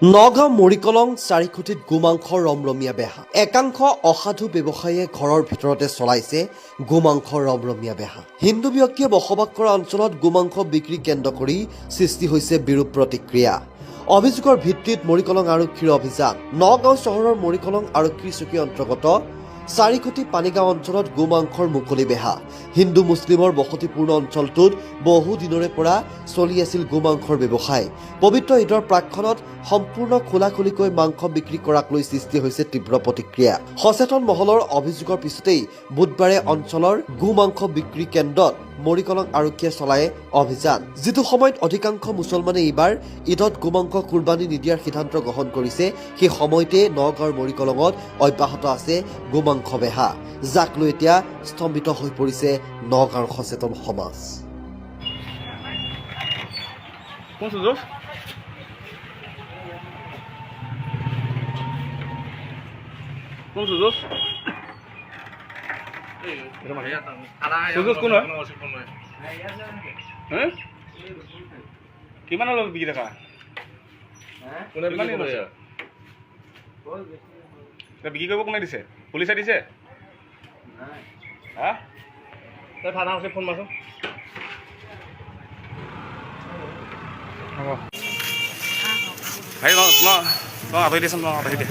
নগাঁও মৰিকলং চাৰিখুটিত গোমাংসৰ ৰমৰমীয়া বেহা। একাংশ অসাধু ব্যৱসায়ীয়ে ঘৰৰ ভিতৰতে চলাইছে গোমাংসৰ ৰমৰমীয়া বেহা। হিন্দু ব্যক্তিয়ে বসবাস কৰা অঞ্চলত গোমাংস বিক্ৰী কেন্দ্ৰ কৰি সৃষ্টি হৈছে বিৰূপ প্ৰতিক্ৰিয়া। অভিযোগৰ ভিত্তিত মৰিকলং আৰক্ষীৰ অভিযান। নগাঁও চহৰৰ মৰিকলং আৰক্ষী চকী অন্তৰ্গত চাৰিখুটি পানীগাঁও অঞ্চলত গোমাংসৰ মুকলি বেহা। হিন্দু মুছলিমৰ বসতিপূৰ্ণ অঞ্চলটোত বহু দিনৰে পৰা চলি আছিল গোমাংসৰ ব্যৱসায়। পবিত্ৰ ঈদৰ প্ৰাকক্ষণত সম্পূৰ্ণ খোলাখুলিকৈ মাংস বিক্ৰী কৰাক লৈ সৃষ্টি হৈছে তীব্ৰ প্ৰতিক্ৰিয়া। সচেতন মহলৰ অভিযোগৰ পিছতেই বুধবাৰে অঞ্চলৰ গোমাংস বিক্ৰী কেন্দ্ৰত মৰিকলং আৰক্ষীয়ে চলায় অভিযান। যিটো সময়ত অধিকাংশ মুছলমানে এইবাৰ ঈদত গোমাংস কুৰবানী নিদিয়াৰ সিদ্ধান্ত গ্ৰহণ কৰিছে, সেই সময়তে নগাঁৱৰ মৰিকলঙত অব্যাহত আছে গোমাংস বেহা, যাক লৈ এতিয়া স্তম্ভিত হৈ পৰিছে নগাঁৱৰ সচেতন সমাজ। কিমান হ'ল বিকি থকা? বিক্ৰী কৰিব কোনে দিছে? পুলিচে দিছে? হা? তই থানা হৈছে ফোন মাৰচোন। হ'ব হেৰি তোমাৰ আঁতৰি দিয়াচোন, আঁতৰি দিয়া।